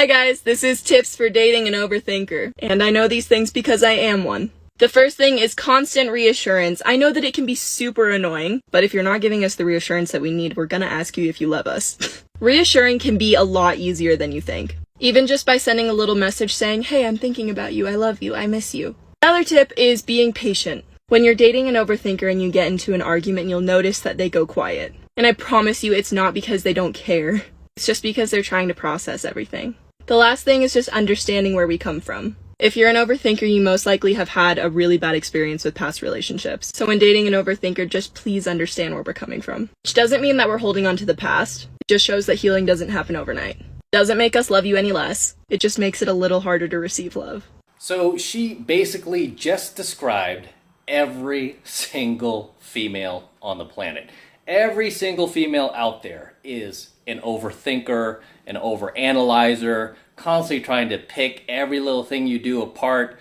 Hi guys, this is Tips for Dating an Overthinker, and I know these things because I am one. The first thing is constant reassurance. I know that it can be super annoying, but if you're not giving us the reassurance that we need, we're gonna ask you if you love us. Reassuring can be a lot easier than you think. Even just by sending a little message saying, hey, I'm thinking about you, I love you, I miss you. Another tip is being patient. When you're dating an overthinker and you get into an argument, you'll notice that they go quiet. And I promise you it's not because they don't care. It's just because they're trying to process everything. The last thing is just understanding where we come from. If you're an overthinker, you most likely have had a really bad experience with past relationships. So when dating an overthinker, just please understand where we're coming from. Which doesn't mean that we're holding on to the past. It just shows that healing doesn't happen overnight. Doesn't make us love you any less. It just makes it a little harder to receive love. So she basically just described every single female on the planet. Every single female out there is an overthinker, an overanalyzer, constantly trying to pick every little thing you do apart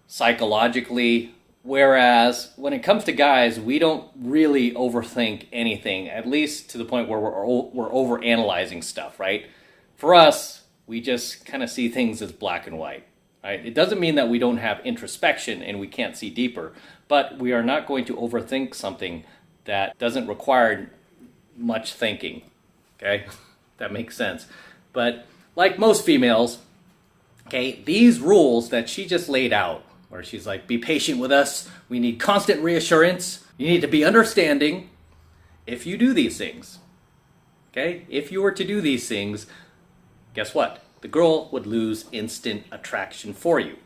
psychologically. Whereas when it comes to guys, we don't really overthink anything, at least to the point where we're overanalyzing stuff, right? For us, we just kind of see things as black and white, right? It doesn't mean that we don't have introspection and we can't see deeper, but we are not going to overthink something that doesn't require much thinking, okay? That makes sense. But like most females, okay, these rules that she just laid out, where she's like, be patient with us, we need constant reassurance, you need to be understanding. If you do these things, okay, if you were to do these things, guess what? The girl would lose instant attraction for you.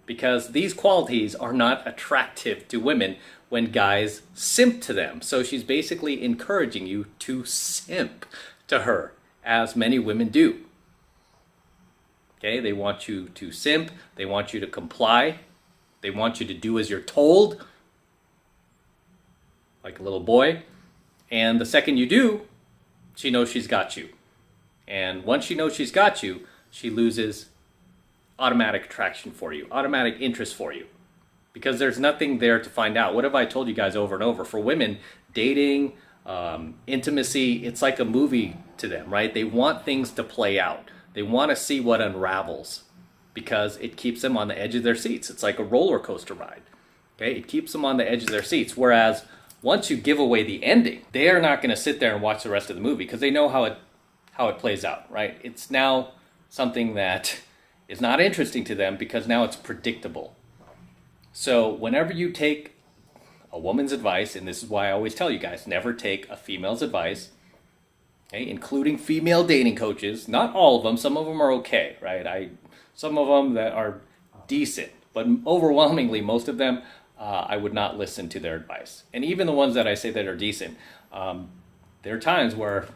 Because these qualities are not attractive to women when guys simp to them. So she's basically encouraging you to simp to her, as many women do. Okay, they want you to simp, they want you to comply, they want you to do as you're told, like a little boy. And the second you do, she knows she's got you. And once she knows she's got you, she loses automatic attraction for you, automatic interest for you. Because there's nothing there to find out. What have I told you guys over and over? For women, dating, intimacy, it's like a movie to them, right? They want things to play out. They want to see what unravels because it keeps them on the edge of their seats. It's like a roller coaster ride. Okay, it keeps them on the edge of their seats. Whereas once you give away the ending, they are not going to sit there and watch the rest of the movie because they know how it plays out, right? It's now something that is not interesting to them because now it's predictable. So whenever you take a woman's advice, and this is why I always tell you guys, never take a female's advice, okay, including female dating coaches. Not all of them. Some of them are okay, right? Some of them that are decent, but overwhelmingly most of them, I would not listen to their advice. And even the ones that I say that are decent, there are times where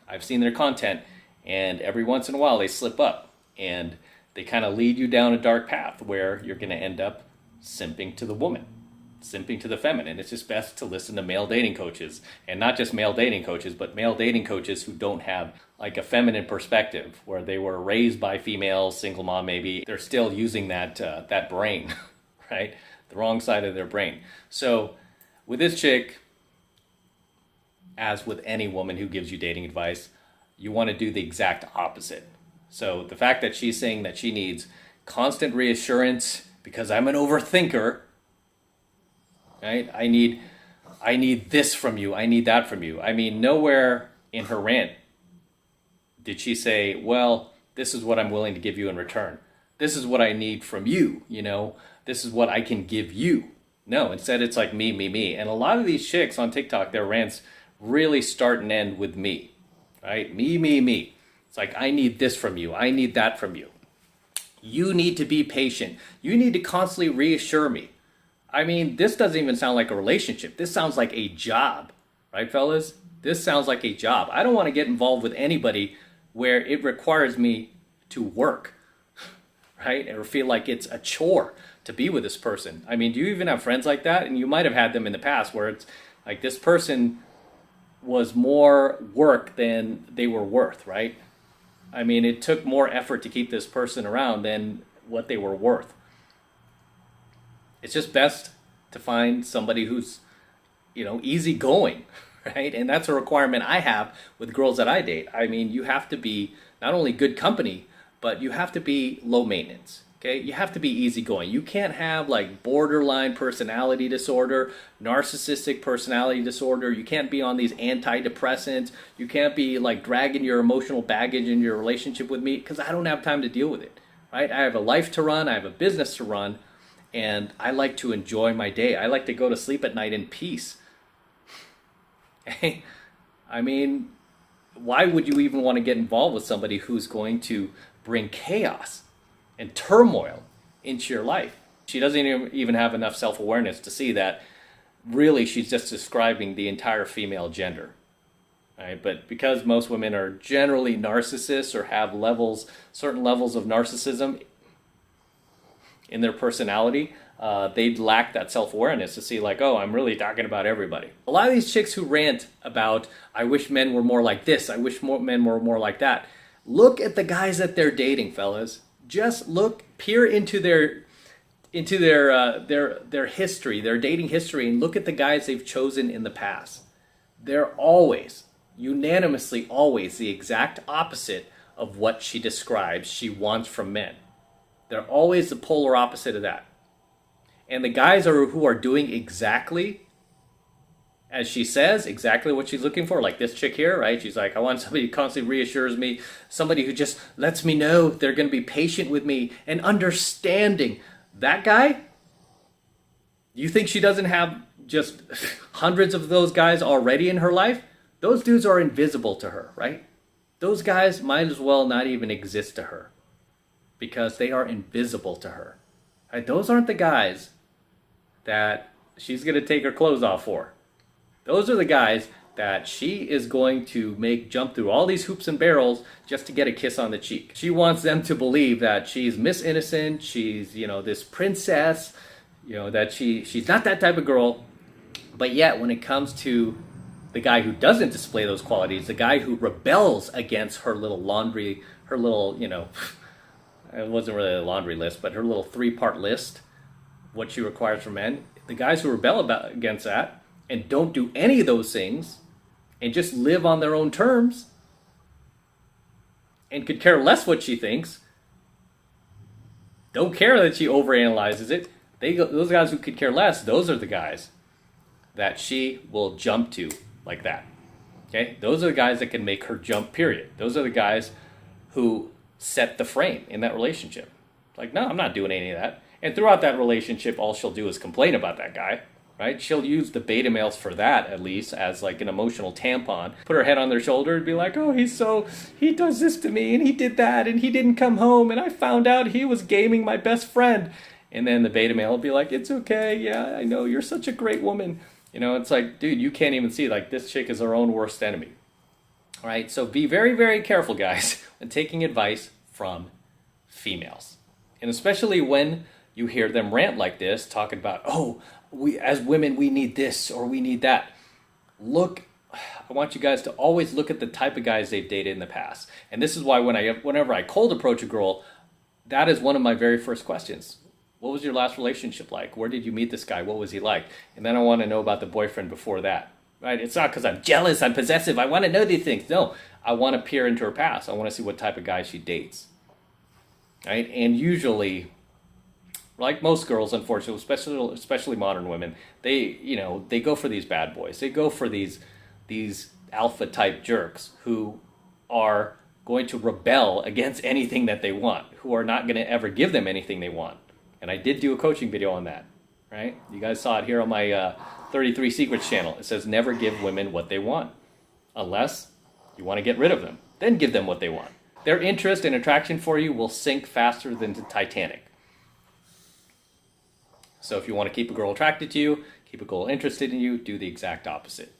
I've seen their content, and every once in a while they slip up, and they kind of lead you down a dark path where you're going to end up simping to the woman, simping to the feminine. It's just best to listen to male dating coaches, and not just male dating coaches, but male dating coaches who don't have like a feminine perspective, where they were raised by females, single mom maybe. They're still using that brain, right? The wrong side of their brain. So with this chick, as with any woman who gives you dating advice, you want to do the exact opposite. So the fact that she's saying that she needs constant reassurance because I'm an overthinker, right? I need this from you. I need that from you. I mean, nowhere in her rant did she say, well, this is what I'm willing to give you in return. This is what I need from you, you know? This is what I can give you. No, instead it's like me, me, me. And a lot of these chicks on TikTok, their rants really start and end with me, right? Me, me, me. It's like, I need this from you. I need that from you. You need to be patient. You need to constantly reassure me. I mean, this doesn't even sound like a relationship. This sounds like a job, right, fellas? This sounds like a job. I don't want to get involved with anybody where it requires me to work, right? Or feel like it's a chore to be with this person. I mean, do you even have friends like that? And you might have had them in the past where it's like this person was more work than they were worth, right? I mean, it took more effort to keep this person around than what they were worth. It's just best to find somebody who's, easygoing, right? And that's a requirement I have with girls that I date. I mean, you have to be not only good company, but you have to be low maintenance. Okay, you have to be easygoing. You can't have like borderline personality disorder, narcissistic personality disorder. You can't be on these antidepressants. You can't be like dragging your emotional baggage in your relationship with me, because I don't have time to deal with it. Right? I have a life to run. I have a business to run, and I like to enjoy my day. I like to go to sleep at night in peace. I mean, why would you even want to get involved with somebody who's going to bring chaos and turmoil into your life? She doesn't even have enough self-awareness to see that really she's just describing the entire female gender. Right? But because most women are generally narcissists or have certain levels of narcissism in their personality, they lack that self-awareness to see like, oh, I'm really talking about everybody. A lot of these chicks who rant about, I wish men were more like this, I wish men were more like that. Look at the guys that they're dating, fellas. Just peer into their history, their dating history, and look at the guys they've chosen in the past. They're always, unanimously always, the exact opposite of what she describes she wants from men. They're always the polar opposite of that. And the guys who are doing exactly as she says, exactly what she's looking for, like this chick here, right? She's like, I want somebody who constantly reassures me, somebody who just lets me know they're going to be patient with me and understanding. That guy, you think she doesn't have just hundreds of those guys already in her life? Those dudes are invisible to her, right? Those guys might as well not even exist to her because they are invisible to her. Right? Those aren't the guys that she's going to take her clothes off for. Those are the guys that she is going to make jump through all these hoops and barrels just to get a kiss on the cheek. She wants them to believe that she's Miss Innocent, she's, this princess, that she's not that type of girl. But yet, when it comes to the guy who doesn't display those qualities, the guy who rebels against her little laundry, her little, it wasn't really a laundry list, but her little 3-part list, what she requires from men, the guys who rebel against that, and don't do any of those things and just live on their own terms and could care less what she thinks, don't care that she overanalyzes it, those guys who could care less, those are the guys that she will jump to like that. Okay? Those are the guys that can make her jump, period. Those are the guys who set the frame in that relationship. Like, no, I'm not doing any of that. And throughout that relationship, all she'll do is complain about that guy. Right? She'll use the beta males for that, at least, as like an emotional tampon. Put her head on their shoulder and be like, oh, he does this to me, and he did that, and he didn't come home, and I found out he was gaming my best friend. And then the beta male will be like, it's okay, yeah, I know, you're such a great woman. It's like, dude, you can't even see, like, this chick is her own worst enemy. All right? So be very, very careful, guys, when taking advice from females. And especially when you hear them rant like this, talking about, oh, we as women, we need this or we need that. I want you guys to always look at the type of guys they've dated in the past. And this is why whenever I cold approach a girl, that is one of my very first questions. What was your last relationship like? Where did you meet this guy? What was he like? And then I want to know about the boyfriend before that. Right? It's not because I'm jealous, I'm possessive, I want to know these things. No, I want to peer into her past. I want to see what type of guy she dates. Right? And usually, like most girls, unfortunately, especially modern women, they go for these bad boys. They go for these alpha type jerks who are going to rebel against anything that they want, who are not going to ever give them anything they want. And I did do a coaching video on that, right? You guys saw it here on my 33 Secrets channel. It says never give women what they want unless you want to get rid of them. Then give them what they want. Their interest and attraction for you will sink faster than the Titanic. So if you want to keep a girl attracted to you, keep a girl interested in you, do the exact opposite.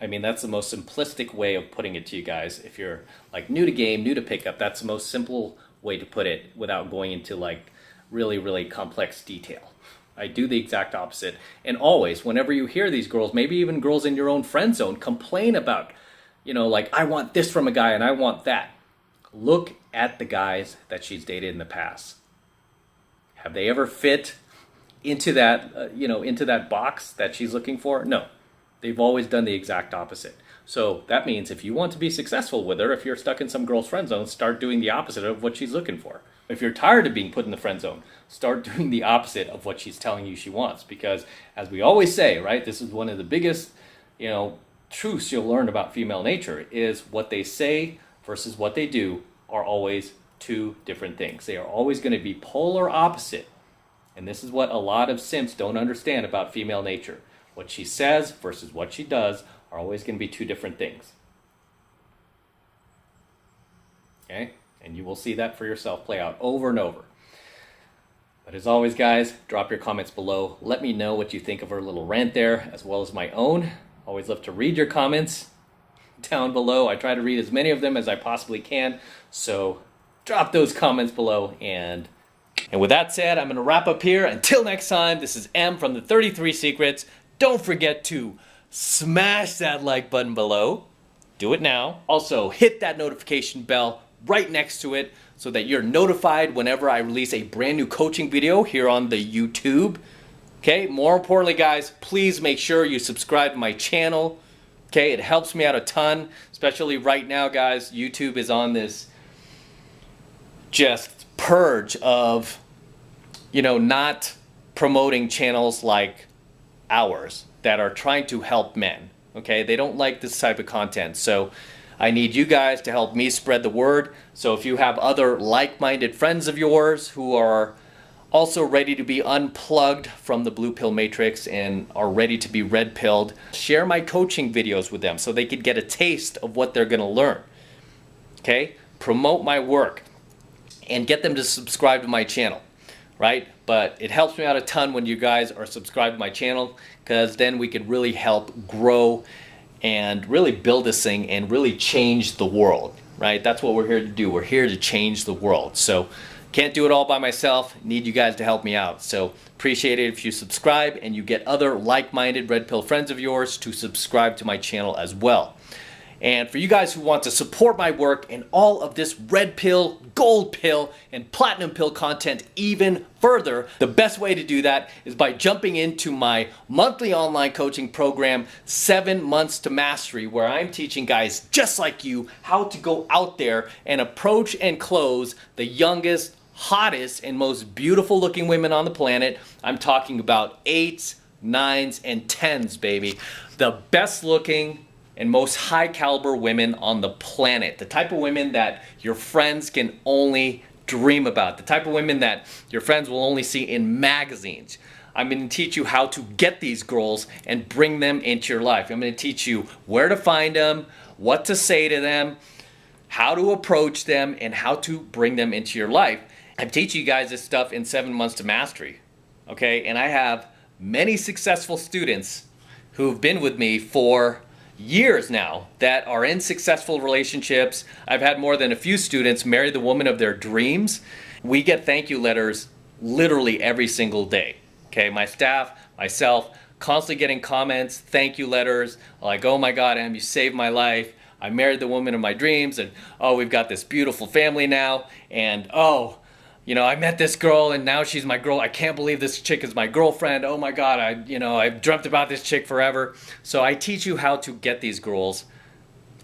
I mean, that's the most simplistic way of putting it to you guys. If you're like new to game, new to pickup, that's the most simple way to put it without going into like really, really complex detail. I do the exact opposite. And always, whenever you hear these girls, maybe even girls in your own friend zone, complain about, like, I want this from a guy and I want that. Look at the guys that she's dated in the past. Have they ever fit into that, into that box that she's looking for? No. They've always done the exact opposite. So that means if you want to be successful with her, if you're stuck in some girl's friend zone, start doing the opposite of what she's looking for. If you're tired of being put in the friend zone, start doing the opposite of what she's telling you she wants. Because as we always say, right, this is one of the biggest, truths you'll learn about female nature is what they say versus what they do are always two different things. They are always going to be polar opposite. And this is what a lot of simps don't understand about female nature. What she says versus what she does are always going to be two different things. Okay? And you will see that for yourself play out over and over. But as always, guys, drop your comments below. Let me know what you think of our little rant there, as well as my own. Always love to read your comments down below. I try to read as many of them as I possibly can. So drop those comments below. And with that said, I'm going to wrap up here. Until next time, this is M from the 33 Secrets. Don't forget to smash that like button below. Do it now. Also, hit that notification bell right next to it so that you're notified whenever I release a brand new coaching video here on the YouTube. Okay, more importantly, guys, please make sure you subscribe to my channel. Okay, it helps me out a ton, especially right now, guys. YouTube is on this just purge of, not promoting channels like ours that are trying to help men. Okay, they don't like this type of content. So I need you guys to help me spread the word. So if you have other like-minded friends of yours who are also ready to be unplugged from the blue pill matrix and are ready to be red pilled, share my coaching videos with them so they could get a taste of what they're going to learn. Okay? Promote my work and get them to subscribe to my channel, right? But it helps me out a ton when you guys are subscribed to my channel, because then we can really help grow and really build this thing and really change the world, right? That's what we're here to do. We're here to change the world. So can't do it all by myself. Need you guys to help me out. So appreciate it if you subscribe and you get other like-minded red pill friends of yours to subscribe to my channel as well. And for you guys who want to support my work and all of this red pill, gold pill, and platinum pill content even further, the best way to do that is by jumping into my monthly online coaching program, 7 Months to Mastery, where I'm teaching guys just like you how to go out there and approach and close the youngest, hottest, and most beautiful looking women on the planet. I'm talking about 8s, 9s, and 10s, baby. The best looking and most high caliber women on the planet. The type of women that your friends can only dream about. The type of women that your friends will only see in magazines. I'm going to teach you how to get these girls and bring them into your life. I'm going to teach you where to find them, what to say to them, how to approach them, and how to bring them into your life. I'm teaching you guys this stuff in 7 Months to Mastery. Okay? And I have many successful students who've been with me for years now that are in successful relationships. I've had more than a few students marry the woman of their dreams. We get thank you letters literally every single day. Okay, my staff, myself, constantly getting comments, thank you letters, like, oh my God, Em, you saved my life. I married the woman of my dreams, and oh, we've got this beautiful family now, and oh, I met this girl and now she's my girl. I can't believe this chick is my girlfriend. Oh my God, I've dreamt about this chick forever. So I teach you how to get these girls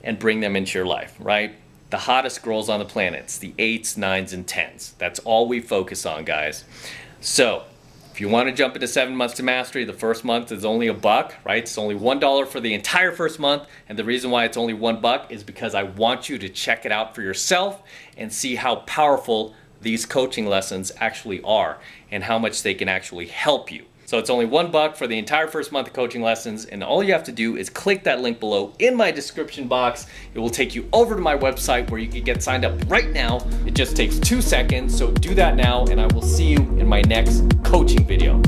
and bring them into your life, right? The hottest girls on the planet. It's the 8s, 9s, and 10s. That's all we focus on, guys. So if you want to jump into 7 Months to Mastery, the first month is only $1, right? It's only $1 for the entire first month. And the reason why it's only $1 is because I want you to check it out for yourself and see how powerful these coaching lessons actually are and how much they can actually help you. So it's only $1 for the entire first month of coaching lessons, and all you have to do is click that link below in my description box. It will take you over to my website where you can get signed up right now. It just takes 2 seconds, so do that now, and I will see you in my next coaching video.